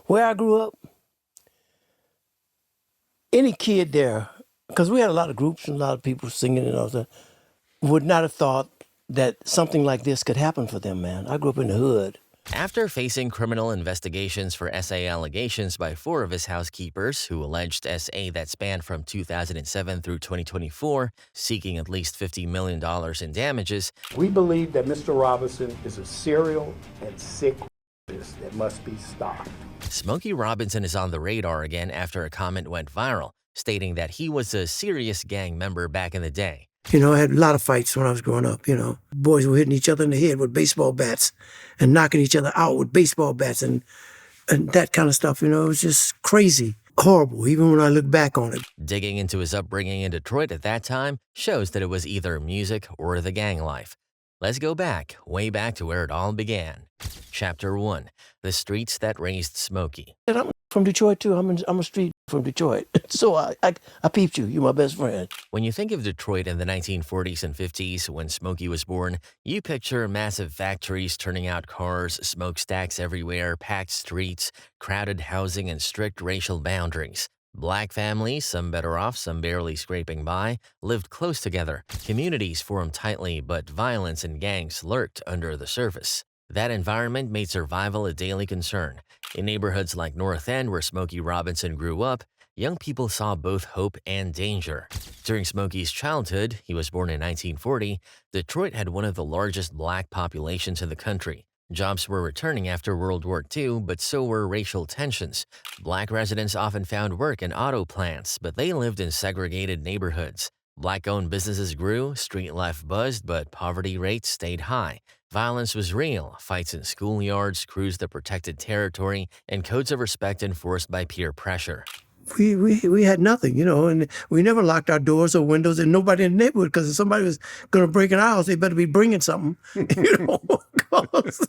Where I grew up, any kid there, because we had a lot of groups and a lot of people singing and all that, would not have thought that something like this could happen for them, man. I grew up in the hood. After facing criminal investigations for SA allegations by 4 of his housekeepers who alleged SA that spanned from 2007 through 2024, seeking at least $50 million in damages, we believe that Mr. Robinson is a serial and sick rapist that must be stopped. Smokey Robinson is on the radar again after a comment went viral, stating that he was a serious gang member back in the day. You know, I had a lot of fights when I was growing up, you know. Boys were hitting each other in the head with baseball bats and knocking each other out with baseball bats and that kind of stuff, you know. It was just crazy, horrible, even when I look back on it. Digging into his upbringing in Detroit at that time shows that it was either music or the gang life. Let's go back, way back to where it all began. Chapter 1, The Streets That Raised Smokey. I'm from Detroit, too. I'm a street from Detroit. So I peeped you. You're my best friend. When you think of Detroit in the 1940s and 50s, when Smokey was born, you picture massive factories turning out cars, smokestacks everywhere, packed streets, crowded housing, and strict racial boundaries. Black families, some better off, some barely scraping by, lived close together. Communities formed tightly, but violence and gangs lurked under the surface. That environment made survival a daily concern. In neighborhoods like North End, where Smokey Robinson grew up, young people saw both hope and danger. During Smokey's childhood, he was born in 1940, Detroit had one of the largest black populations in the country. Jobs were returning after World War II, but so were racial tensions. Black residents often found work in auto plants, but they lived in segregated neighborhoods. Black-owned businesses grew, street life buzzed, but poverty rates stayed high. Violence was real, fights in schoolyards, crews that protected territory, and codes of respect enforced by peer pressure. We had nothing, you know, and we never locked our doors or windows, and nobody in the neighborhood, because if somebody was going to break in our house, they better be bringing something, you know, because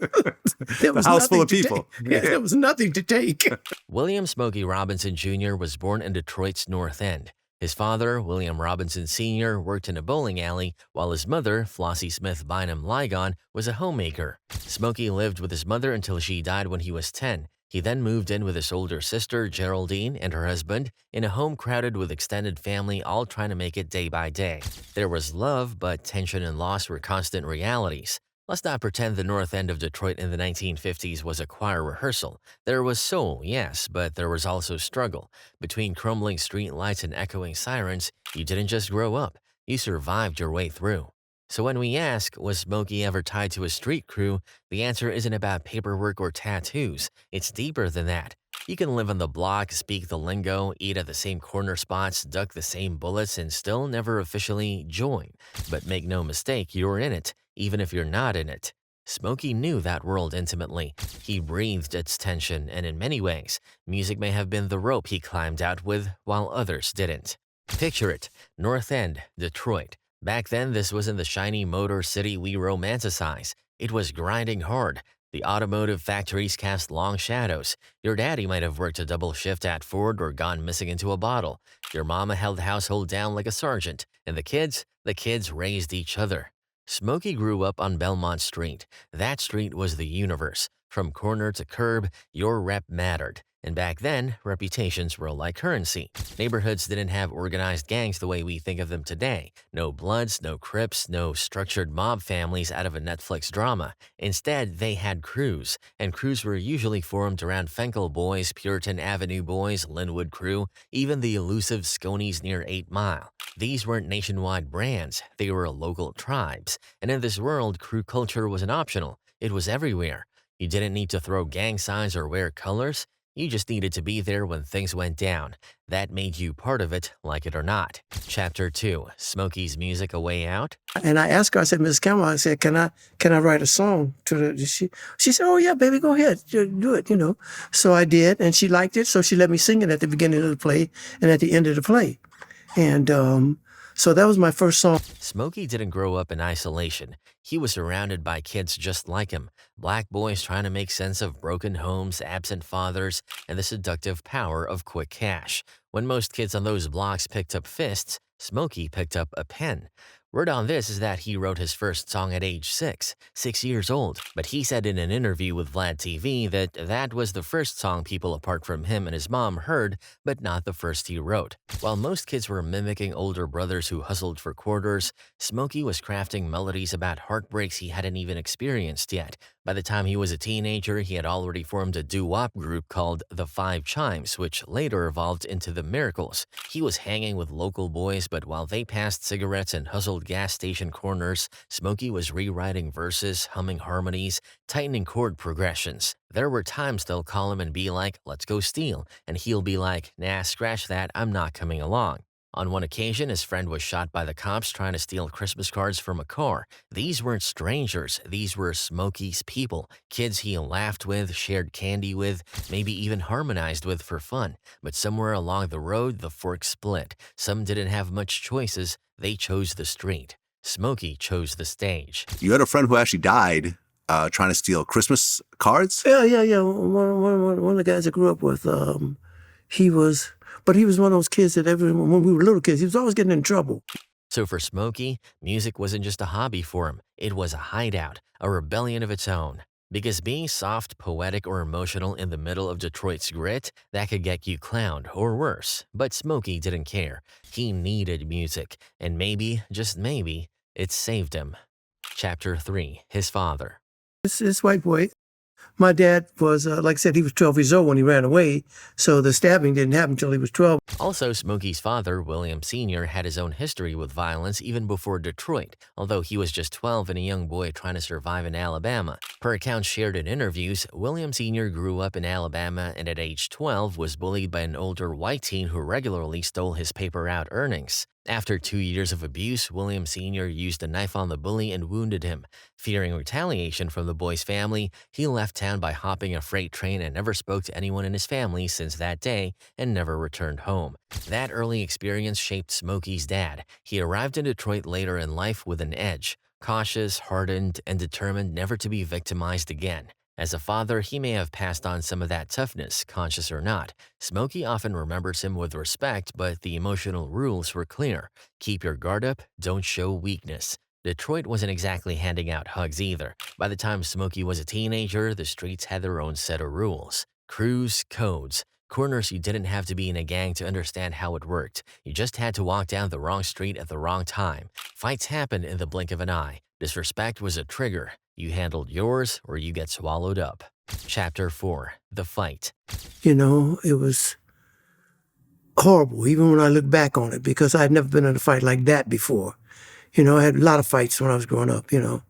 there was a house full of nothing to people. take. Yeah, there was nothing to take. William Smokey Robinson Jr. was born in Detroit's North End. His father, William Robinson Sr., worked in a bowling alley, while his mother, Flossie Smith Bynum Ligon, was a homemaker. Smokey lived with his mother until she died when he was 10. He then moved in with his older sister, Geraldine, and her husband, in a home crowded with extended family, all trying to make it day by day. There was love, but tension and loss were constant realities. Let's not pretend the North End of Detroit in the 1950s was a choir rehearsal. There was soul, yes, but there was also struggle. Between crumbling streetlights and echoing sirens, you didn't just grow up, you survived your way through. So when we ask, was Smokey ever tied to a street crew, the answer isn't about paperwork or tattoos. It's deeper than that. You can live on the block, speak the lingo, eat at the same corner spots, duck the same bullets, and still never officially join. But make no mistake, you're in it, even if you're not in it. Smokey knew that world intimately. He breathed its tension, and in many ways, music may have been the rope he climbed out with, while others didn't. Picture it, North End, Detroit. Back then, this wasn't the shiny motor city we romanticize. It was grinding hard. The automotive factories cast long shadows. Your daddy might have worked a double shift at Ford or gone missing into a bottle. Your mama held the household down like a sergeant. And the kids raised each other. Smokey grew up on Belmont Street. That street was the universe. From corner to curb, your rep mattered. And back then, reputations were like currency. Neighborhoods didn't have organized gangs the way we think of them today. No Bloods, no Crips, no structured mob families out of a Netflix drama. Instead, they had crews, and crews were usually formed around Fenkell Boys, Puritan Avenue Boys, Linwood Crew, even the elusive Sconies near 8 Mile. These weren't nationwide brands, they were local tribes. And in this world, crew culture wasn't optional. It was everywhere. You didn't need to throw gang signs or wear colors. You just needed to be there when things went down. That made you part of it, like it or not. Chapter 2, Smokey's Music A Way Out. And I asked her, I said, Miss Campbell, I said, can I write a song to the, she said, oh yeah, baby, go ahead, do it, you know. So I did, and she liked it, so she let me sing it at the beginning of the play and at the end of the play. And so that was my first song. Smokey didn't grow up in isolation. He was surrounded by kids just like him, black boys trying to make sense of broken homes, absent fathers, and the seductive power of quick cash. When most kids on those blocks picked up fists, Smokey picked up a pen. Word on this is that he wrote his first song at age 6 years old, but he said in an interview with Vlad TV that that was the first song people apart from him and his mom heard, but not the first he wrote. While most kids were mimicking older brothers who hustled for quarters, Smokey was crafting melodies about heartbreaks he hadn't even experienced yet. By the time he was a teenager, he had already formed a doo-wop group called the Five Chimes, which later evolved into the Miracles. He was hanging with local boys, but while they passed cigarettes and hustled gas station corners, Smokey was rewriting verses, humming harmonies, tightening chord progressions. There were times they'll call him and be like, "Let's go steal," and he'll be like, "Nah, scratch that, I'm not coming along." On one occasion, his friend was shot by the cops trying to steal Christmas cards from a car. These weren't strangers, these were Smokey's people, kids he laughed with, shared candy with, maybe even harmonized with for fun. But somewhere along the road, the fork split. Some didn't have much choices, they chose the street. Smokey chose the stage. You had a friend who actually died trying to steal Christmas cards? Yeah. One of the guys I grew up with, he was one of those kids that when we were little kids, he was always getting in trouble. So for Smokey, music wasn't just a hobby for him, it was a hideout, a rebellion of its own. Because being soft, poetic, or emotional in the middle of Detroit's grit, that could get you clowned, or worse. But Smokey didn't care. He needed music, and maybe, just maybe, it saved him. Chapter 3. His Father. This white boy, my dad was, like I said, he was 12 years old when he ran away, so the stabbing didn't happen until he was 12. Also, Smokey's father, William Sr., had his own history with violence even before Detroit, although he was just 12 and a young boy trying to survive in Alabama. Per accounts shared in interviews, William Sr. grew up in Alabama and at age 12 was bullied by an older white teen who regularly stole his paper route earnings. After 2 years of abuse, William Sr. used a knife on the bully and wounded him. Fearing retaliation from the boy's family, he left town by hopping a freight train and never spoke to anyone in his family since that day and never returned home. That early experience shaped Smokey's dad. He arrived in Detroit later in life with an edge, cautious, hardened, and determined never to be victimized again. As a father, he may have passed on some of that toughness, conscious or not. Smokey often remembers him with respect, but the emotional rules were clear. Keep your guard up, don't show weakness. Detroit wasn't exactly handing out hugs either. By the time Smokey was a teenager, the streets had their own set of rules. Crews, codes, corners you didn't have to be in a gang to understand how it worked. You just had to walk down the wrong street at the wrong time. Fights happened in the blink of an eye. Disrespect was a trigger. You handled yours or you get swallowed up. Chapter 4. The Fight. You know, it was horrible, even when I look back on it, because I had never been in a fight like that before. You know, I had a lot of fights when I was growing up, you know.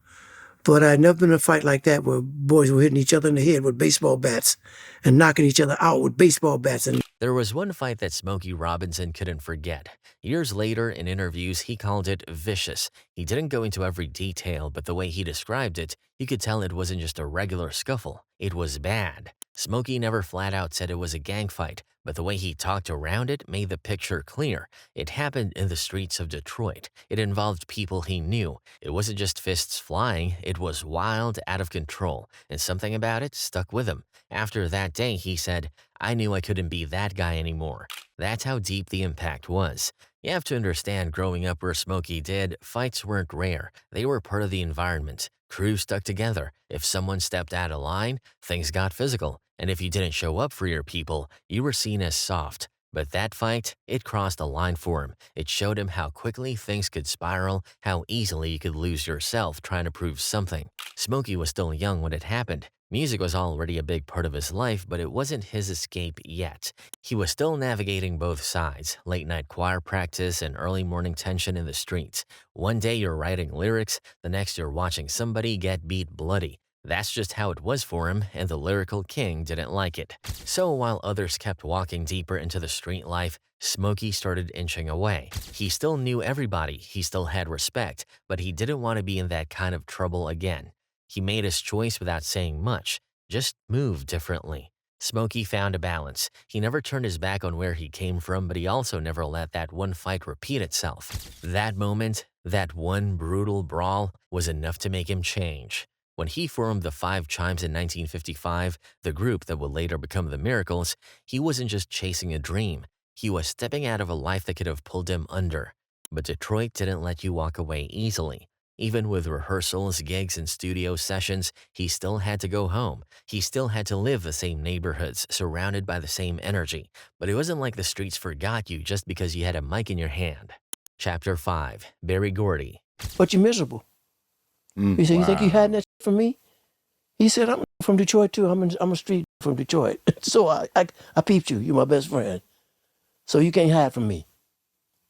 But I had never been in a fight like that where boys were hitting each other in the head with baseball bats and knocking each other out with baseball bats. And there was one fight that Smokey Robinson couldn't forget. Years later, in interviews, he called it vicious. He didn't go into every detail, but the way he described it, you could tell it wasn't just a regular scuffle. It was bad. Smokey never flat out said it was a gang fight, but the way he talked around it made the picture clear. It happened in the streets of Detroit. It involved people he knew. It wasn't just fists flying, it was wild, out of control, and something about it stuck with him. After that day, he said, "I knew I couldn't be that guy anymore." That's how deep the impact was. You have to understand, growing up where Smokey did, fights weren't rare. They were part of the environment. Crews stuck together. If someone stepped out of line, things got physical. And if you didn't show up for your people, you were seen as soft. But that fight, it crossed a line for him. It showed him how quickly things could spiral, how easily you could lose yourself trying to prove something. Smokey was still young when it happened. Music was already a big part of his life, but it wasn't his escape yet. He was still navigating both sides, late-night choir practice and early morning tension in the streets. One day you're writing lyrics, the next you're watching somebody get beat bloody. That's just how it was for him, and the lyrical king didn't like it. So while others kept walking deeper into the street life, Smokey started inching away. He still knew everybody, he still had respect, but he didn't want to be in that kind of trouble again. He made his choice without saying much, just moved differently. Smokey found a balance. He never turned his back on where he came from, but he also never let that one fight repeat itself. That moment, that one brutal brawl, was enough to make him change. When he formed the Five Chimes in 1955, the group that would later become the Miracles, he wasn't just chasing a dream. He was stepping out of a life that could have pulled him under. But Detroit didn't let you walk away easily. Even with rehearsals, gigs, and studio sessions, he still had to go home. He still had to live the same neighborhoods, surrounded by the same energy. But it wasn't like the streets forgot you just because you had a mic in your hand. Chapter 5. Berry Gordy. But you're miserable. He said, you think you hiding that from me? He said, I'm from Detroit too. I'm a street from Detroit. So I peeped you. You're my best friend. So you can't hide from me.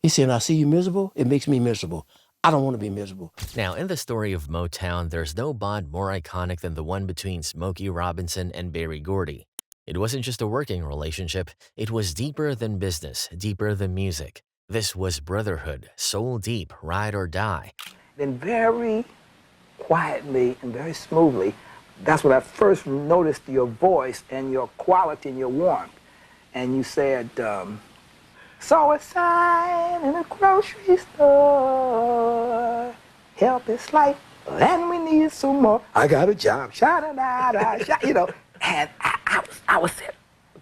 He said, I see you miserable. It makes me miserable. I don't want to be miserable. Now, in the story of Motown, there's no bond more iconic than the one between Smokey Robinson and Berry Gordy. It wasn't just a working relationship, it was deeper than business, deeper than music. This was brotherhood, soul deep, ride or die. Then very quietly and very smoothly, that's when I first noticed your voice and your quality and your warmth. And you said, saw a sign in a grocery store, help is life, and we need some more. I got a job, sha-da-da-da, you know. And I was said,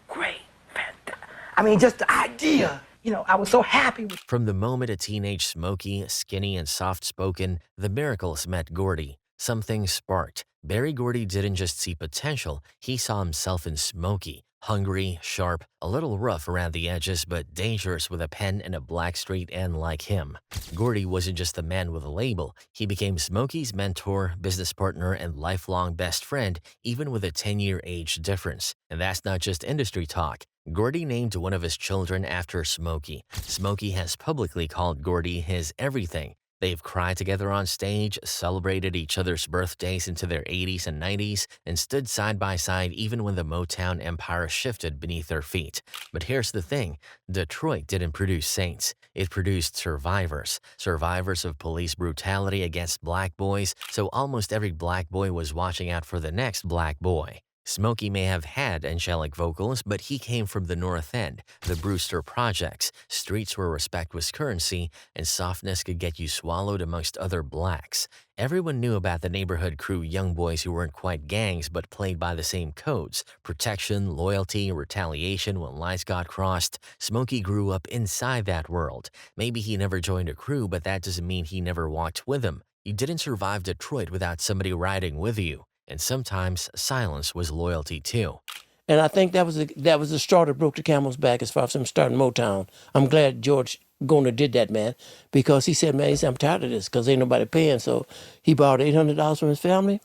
great, fantastic. I mean, just the idea, you know, I was so happy with. From the moment a teenage Smokey, skinny and soft-spoken, the miracles met Gordy. Something sparked. Berry Gordy didn't just see potential, he saw himself in Smokey. Hungry, sharp, a little rough around the edges, but dangerous with a pen and a black straight end like him. Gordy wasn't just a man with a label. He became Smokey's mentor, business partner, and lifelong best friend, even with a 10-year age difference. And that's not just industry talk. Gordy named one of his children after Smokey. Smokey has publicly called Gordy his everything. They've cried together on stage, celebrated each other's birthdays into their 80s and 90s, and stood side by side even when the Motown empire shifted beneath their feet. But here's the thing, Detroit didn't produce saints. It produced survivors. Survivors of police brutality against black boys, so almost every black boy was watching out for the next black boy. Smokey may have had angelic vocals, but he came from the North End, the Brewster Projects, streets where respect was currency and softness could get you swallowed amongst other blacks. Everyone knew about the neighborhood crew young boys who weren't quite gangs but played by the same codes: protection, loyalty, retaliation when lines got crossed. Smokey grew up inside that world. Maybe he never joined a crew, but that doesn't mean he never walked with them. You didn't survive Detroit without somebody riding with you. And sometimes silence was loyalty too. And I think that was the straw that broke the camel's back as far as him starting Motown. I'm glad George Garner did that, man, because he said, I'm tired of this because ain't nobody paying. So he borrowed $800 from his family,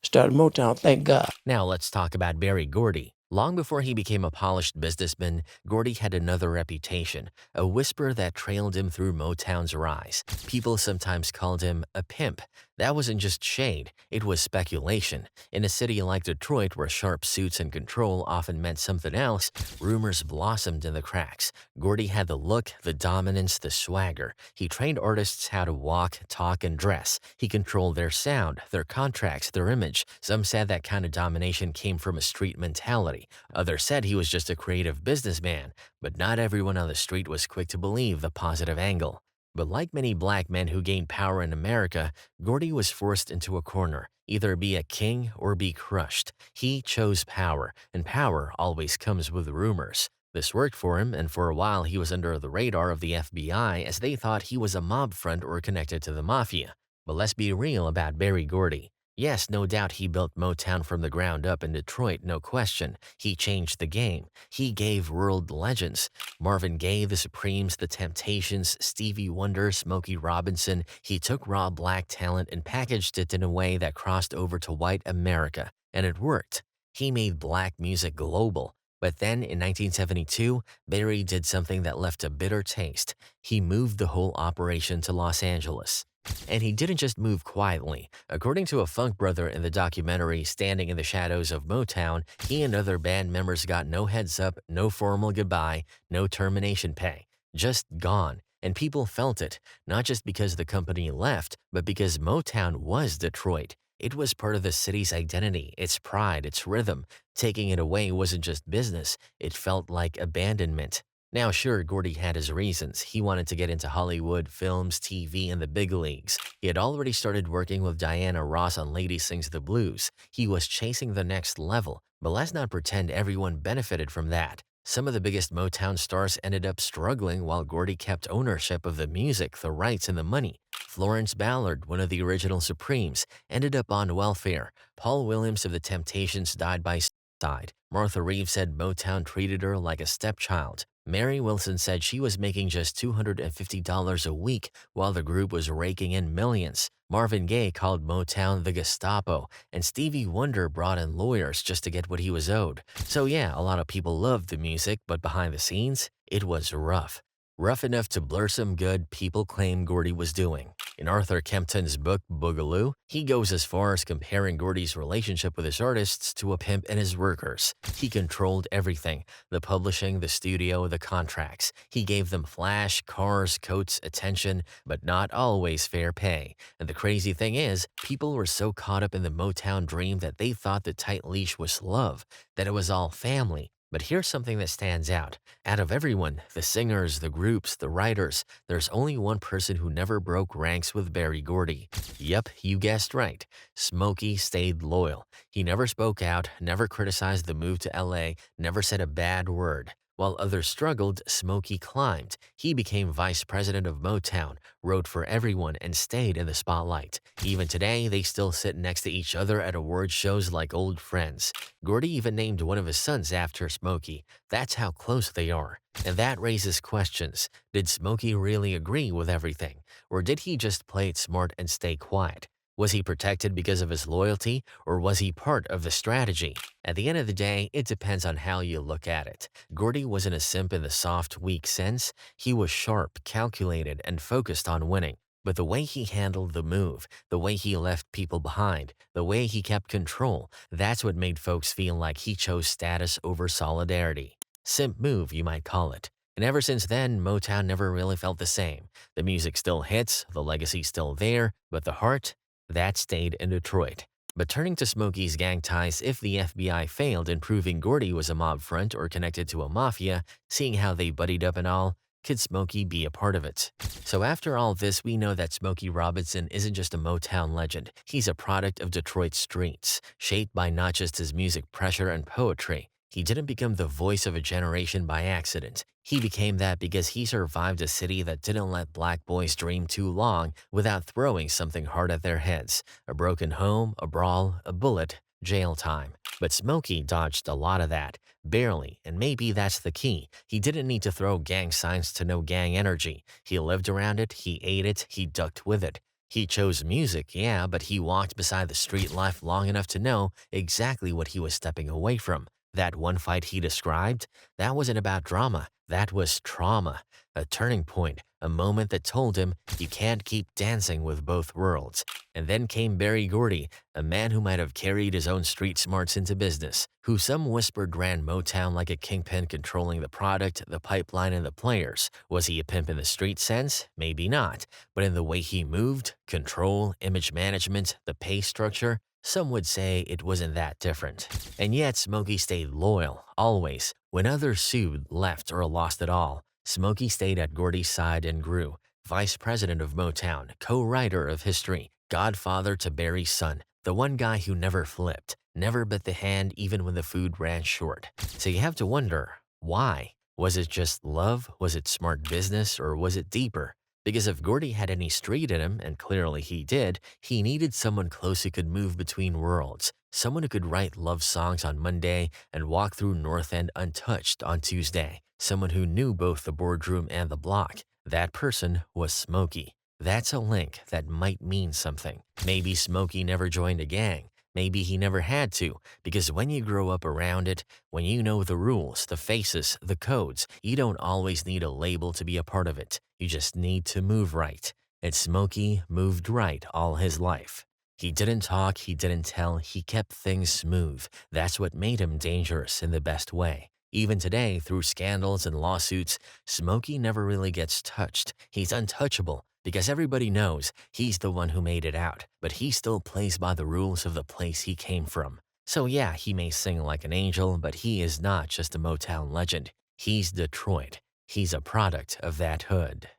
started Motown, thank God. Now let's talk about Berry Gordy. Long before he became a polished businessman, Gordy had another reputation, a whisper that trailed him through Motown's rise. People sometimes called him a pimp. That wasn't just shade, it was speculation. In a city like Detroit, where sharp suits and control often meant something else, rumors blossomed in the cracks. Gordy had the look, the dominance, the swagger. He trained artists how to walk, talk, and dress. He controlled their sound, their contracts, their image. Some said that kind of domination came from a street mentality. Others said he was just a creative businessman, but not everyone on the street was quick to believe the positive angle. But like many black men who gained power in America, Gordy was forced into a corner, either be a king or be crushed. He chose power, and power always comes with rumors. This worked for him, and for a while he was under the radar of the FBI as they thought he was a mob friend or connected to the mafia. But let's be real about Berry Gordy. Yes, no doubt he built Motown from the ground up in Detroit, no question. He changed the game. He gave world legends. Marvin Gaye, the Supremes, the Temptations, Stevie Wonder, Smokey Robinson. He took raw black talent and packaged it in a way that crossed over to white America. And it worked. He made black music global. But then, in 1972, Berry did something that left a bitter taste. He moved the whole operation to Los Angeles. And he didn't just move quietly. According to a funk brother in the documentary Standing in the Shadows of Motown, he and other band members got no heads up, no formal goodbye, no termination pay. Just gone. And people felt it, not just because the company left, but because Motown was Detroit. It was part of the city's identity, its pride, its rhythm. Taking it away wasn't just business, it felt like abandonment. Now, sure, Gordy had his reasons. He wanted to get into Hollywood, films, TV, and the big leagues. He had already started working with Diana Ross on Lady Sings the Blues. He was chasing the next level, but let's not pretend everyone benefited from that. Some of the biggest Motown stars ended up struggling while Gordy kept ownership of the music, the rights, and the money. Florence Ballard, one of the original Supremes, ended up on welfare. Paul Williams of the Temptations died by suicide. Martha Reeves said Motown treated her like a stepchild. Mary Wilson said she was making just $250 a week while the group was raking in millions. Marvin Gaye called Motown the Gestapo, and Stevie Wonder brought in lawyers just to get what he was owed. So yeah, a lot of people loved the music, but behind the scenes, it was rough. Rough enough to blur some good people claim Gordy was doing. In Arthur Kempton's book, Boogaloo, he goes as far as comparing Gordy's relationship with his artists to a pimp and his workers. He controlled everything: the publishing, the studio, the contracts. He gave them flash, cars, coats, attention, but not always fair pay. And the crazy thing is, people were so caught up in the Motown dream that they thought the tight leash was love, that it was all family. But here's something that stands out. Out of everyone, the singers, the groups, the writers, there's only one person who never broke ranks with Berry Gordy. Yep, you guessed right. Smokey stayed loyal. He never spoke out, never criticized the move to LA, never said a bad word. While others struggled, Smokey climbed. He became vice president of Motown, wrote for everyone, and stayed in the spotlight. Even today, they still sit next to each other at award shows like old friends. Gordy even named one of his sons after Smokey. That's how close they are. And that raises questions. Did Smokey really agree with everything? Or did he just play it smart and stay quiet? Was he protected because of his loyalty, or was he part of the strategy? At the end of the day, it depends on how you look at it. Gordy wasn't a simp in the soft, weak sense. He was sharp, calculated, and focused on winning. But the way he handled the move, the way he left people behind, the way he kept control, that's what made folks feel like he chose status over solidarity. Simp move, you might call it. And ever since then, Motown never really felt the same. The music still hits, the legacy's still there, but the heart, that stayed in Detroit. But turning to Smokey's gang ties, if the FBI failed in proving Gordy was a mob front or connected to a mafia, seeing how they buddied up and all, could Smokey be a part of it? So after all this, we know that Smokey Robinson isn't just a Motown legend. He's a product of Detroit's streets, shaped by not just his music pressure and poetry. He didn't become the voice of a generation by accident. He became that because he survived a city that didn't let black boys dream too long without throwing something hard at their heads. A broken home, a brawl, a bullet, jail time. But Smokey dodged a lot of that. Barely, and maybe that's the key. He didn't need to throw gang signs to know gang energy. He lived around it, he ate it, he ducked with it. He chose music, yeah, but he walked beside the street life long enough to know exactly what he was stepping away from. That one fight he described, that wasn't about drama, that was trauma. A turning point, a moment that told him you can't keep dancing with both worlds. And then came Berry Gordy, a man who might have carried his own street smarts into business, who some whispered ran Motown like a kingpin controlling the product, the pipeline, and the players. Was he a pimp in the street sense? Maybe not. But in the way he moved, control, image management, the pay structure, some would say it wasn't that different. And yet, Smokey stayed loyal, always. When others sued, left, or lost it all, Smokey stayed at Gordy's side and grew. Vice president of Motown, co-writer of history, godfather to Berry's son, the one guy who never flipped, never bit the hand even when the food ran short. So you have to wonder, why? Was it just love? Was it smart business? Or was it deeper? Because if Gordy had any street in him, and clearly he did, he needed someone close who could move between worlds. Someone who could write love songs on Monday and walk through North End untouched on Tuesday. Someone who knew both the boardroom and the block. That person was Smokey. That's a link that might mean something. Maybe Smokey never joined a gang. Maybe he never had to, because when you grow up around it, when you know the rules, the faces, the codes, you don't always need a label to be a part of it. You just need to move right. And Smokey moved right all his life. He didn't talk, he didn't tell, he kept things smooth. That's what made him dangerous in the best way. Even today, through scandals and lawsuits, Smokey never really gets touched. He's untouchable because everybody knows he's the one who made it out, but he still plays by the rules of the place he came from. So yeah, he may sing like an angel, but he is not just a Motown legend. He's Detroit. He's a product of that hood.